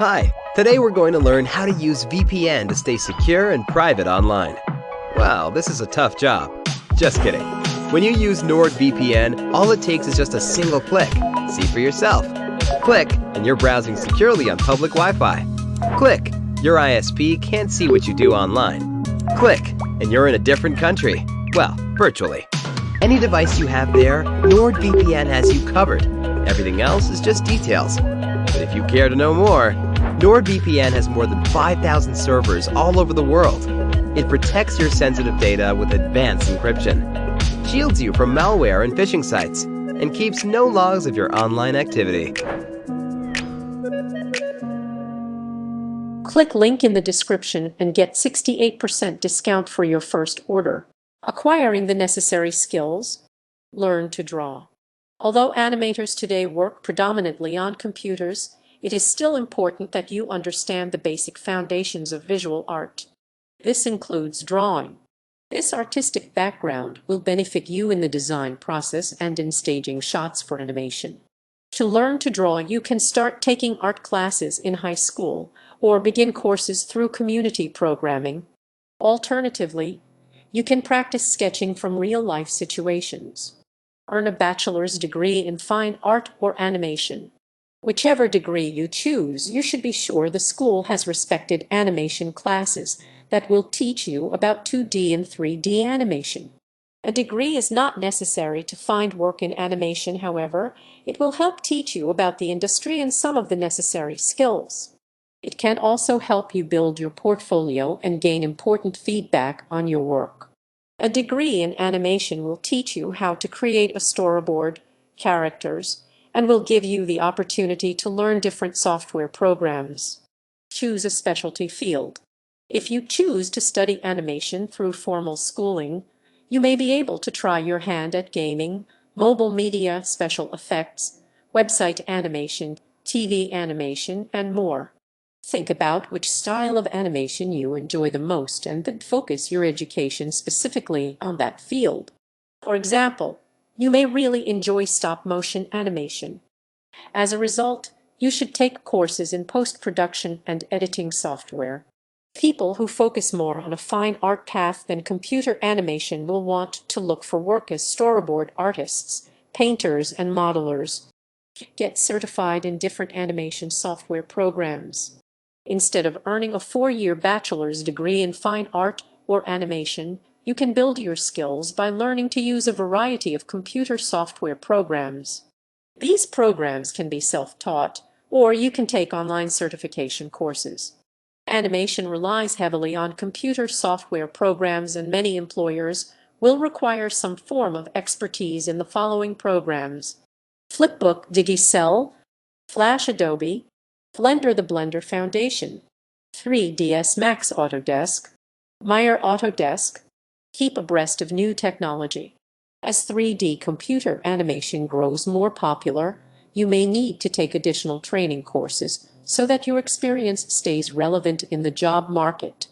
Hi, today we're going to learn how to use VPN to stay secure and private online. Wow, this is a tough job. Just kidding. When you use NordVPN, all it takes is just a single click. See for yourself. Click, and you're browsing securely on public Wi-Fi. Click, your ISP can't see what you do online. Click, and you're in a different country. Well, virtually. Any device you have there, NordVPN has you covered. Everything else is just details. But if you care to know more, NordVPN has more than 5,000 servers all over the world. It protects your sensitive data with advanced encryption, shields you from malware and phishing sites, and keeps no logs of your online activity. Click link in the description and get 68% discount for your first order. Acquiring the necessary skills. Learn to draw. Although animators today work predominantly on computers, it is still important that you understand the basic foundations of visual art. This includes drawing. This artistic background will benefit you in the design process and in staging shots for animation. To learn to draw, you can start taking art classes in high school or begin courses through community programming. Alternatively, you can practice sketching from real-life situations. Earn a bachelor's degree in fine art or animation. Whichever degree you choose, you should be sure the school has respected animation classes that will teach you about 2D and 3D animation. A degree is not necessary to find work in animation, however, it will help teach you about the industry and some of the necessary skills. It can also help you build your portfolio and gain important feedback on your work. A degree in animation will teach you how to create a storyboard, characters, and will give you the opportunity to learn different software programs. Choose a specialty field. If you choose to study animation through formal schooling, you may be able to try your hand at gaming, mobile media, special effects, website animation, TV animation, and more. Think about which style of animation you enjoy the most and then focus your education specifically on that field. For example, you may really enjoy stop-motion animation. As a result, you should take courses in post-production and editing software. People who focus more on a fine art path than computer animation will want to look for work as storyboard artists, painters, and modelers. Get certified in different animation software programs. Instead of earning a 4-year bachelor's degree in fine art or animation, you can build your skills by learning to use a variety of computer software programs. These programs can be self-taught, or you can take online certification courses. Animation relies heavily on computer software programs, and many employers will require some form of expertise in the following programs: Flipbook, Digicel, Flash, Adobe, Blender, the Blender Foundation, 3ds Max, Autodesk, Maya, Autodesk. Keep abreast of new technology. As 3D computer animation grows more popular, you may need to take additional training courses so that your experience stays relevant in the job market.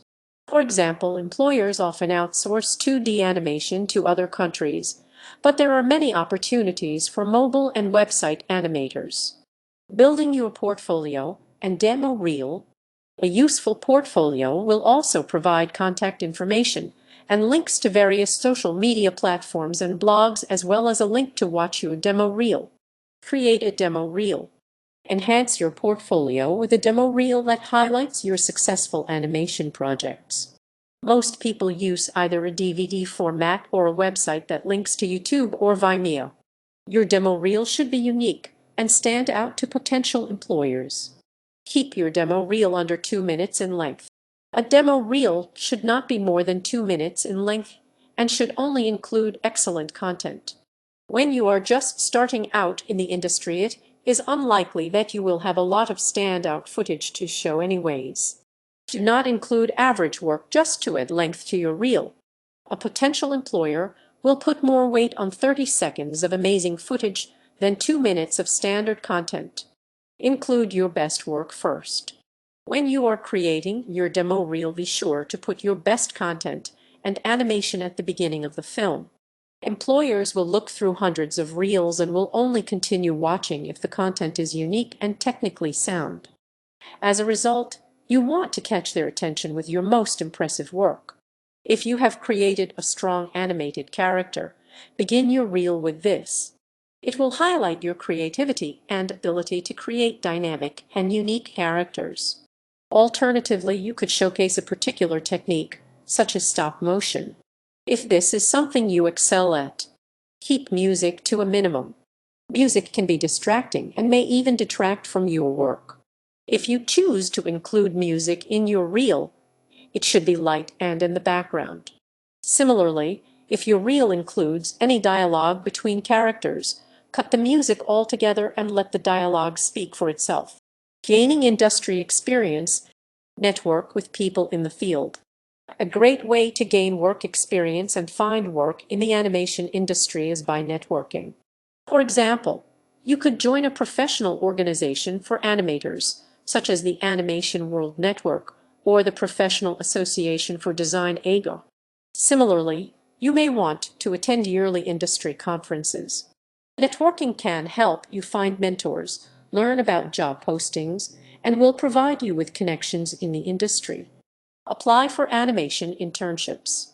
For example, employers often outsource 2D animation to other countries, but there are many opportunities for mobile and website animators. Building your portfolio and demo reel. A useful portfolio will also provide contact information and links to various social media platforms and blogs, as well as a link to watch your demo reel. Create a demo reel. Enhance your portfolio with a demo reel that highlights your successful animation projects. Most people use either a DVD format or a website that links to YouTube or Vimeo. Your demo reel should be unique and stand out to potential employers. Keep your demo reel under 2 minutes in length. A demo reel should not be more than 2 minutes in length and should only include excellent content. When you are just starting out in the industry, it is unlikely that you will have a lot of standout footage to show anyways. Do not include average work just to add length to your reel. A potential employer will put more weight on 30 seconds of amazing footage than 2 minutes of standard content. Include your best work first. When you are creating your demo reel, be sure to put your best content and animation at the beginning of the film. Employers will look through hundreds of reels and will only continue watching if the content is unique and technically sound. As a result, you want to catch their attention with your most impressive work. If you have created a strong animated character, begin your reel with this. It will highlight your creativity and ability to create dynamic and unique characters. Alternatively, you could showcase a particular technique, such as stop motion. If this is something you excel at, keep music to a minimum. Music can be distracting and may even detract from your work. If you choose to include music in your reel, it should be light and in the background. Similarly, if your reel includes any dialogue between characters, cut the music altogether and let the dialogue speak for itself. Gaining industry experience, network with people in the field. A great way to gain work experience and find work in the animation industry is by networking. For example, you could join a professional organization for animators, such as the Animation World Network or the Professional Association for Design AGA. Similarly, you may want to attend yearly industry conferences. Networking can help you find mentors, learn about job postings, and will provide you with connections in the industry. Apply for animation internships.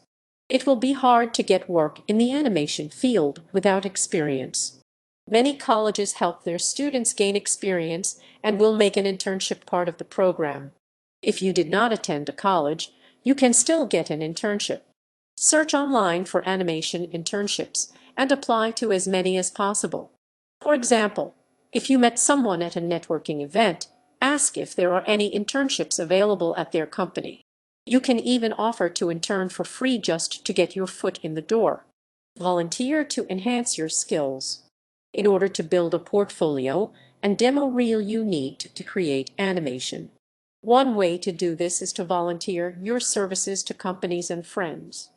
It will be hard to get work in the animation field without experience. Many colleges help their students gain experience and will make an internship part of the program. If you did not attend a college, you can still get an internship. Search online for animation internships and apply to as many as possible. For example, if you met someone at a networking event, ask if there are any internships available at their company. You can even offer to intern for free just to get your foot in the door. Volunteer to enhance your skills. In order to build a portfolio and demo reel, you need to create animation. One way to do this is to volunteer your services to companies and friends.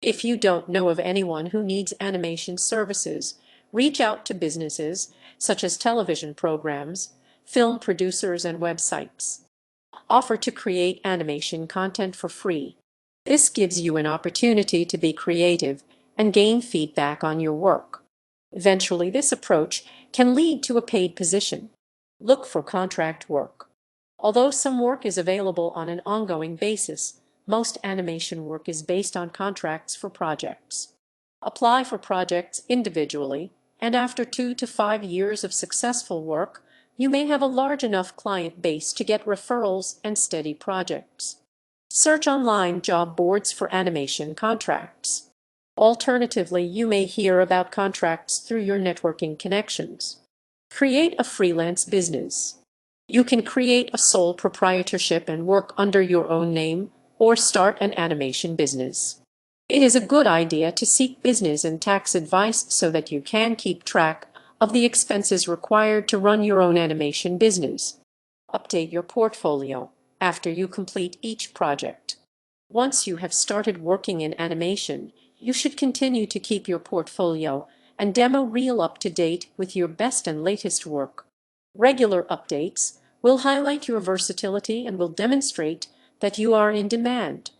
If you don't know of anyone who needs animation services, reach out to businesses such as television programs, film producers, and websites. Offer to create animation content for free. This gives you an opportunity to be creative and gain feedback on your work. Eventually, this approach can lead to a paid position. Look for contract work. Although some work is available on an ongoing basis, most animation work is based on contracts for projects. Apply for projects individually, and after 2 to 5 years of successful work, you may have a large enough client base to get referrals and steady projects. Search online job boards for animation contracts. Alternatively, you may hear about contracts through your networking connections. Create a freelance business. You can create a sole proprietorship and work under your own name, or start an animation business. It is a good idea to seek business and tax advice so that you can keep track of the expenses required to run your own animation business. Update your portfolio after you complete each project. Once you have started working in animation, you should continue to keep your portfolio and demo reel up to date with your best and latest work. Regular updates will highlight your versatility and will demonstrate that you are in demand.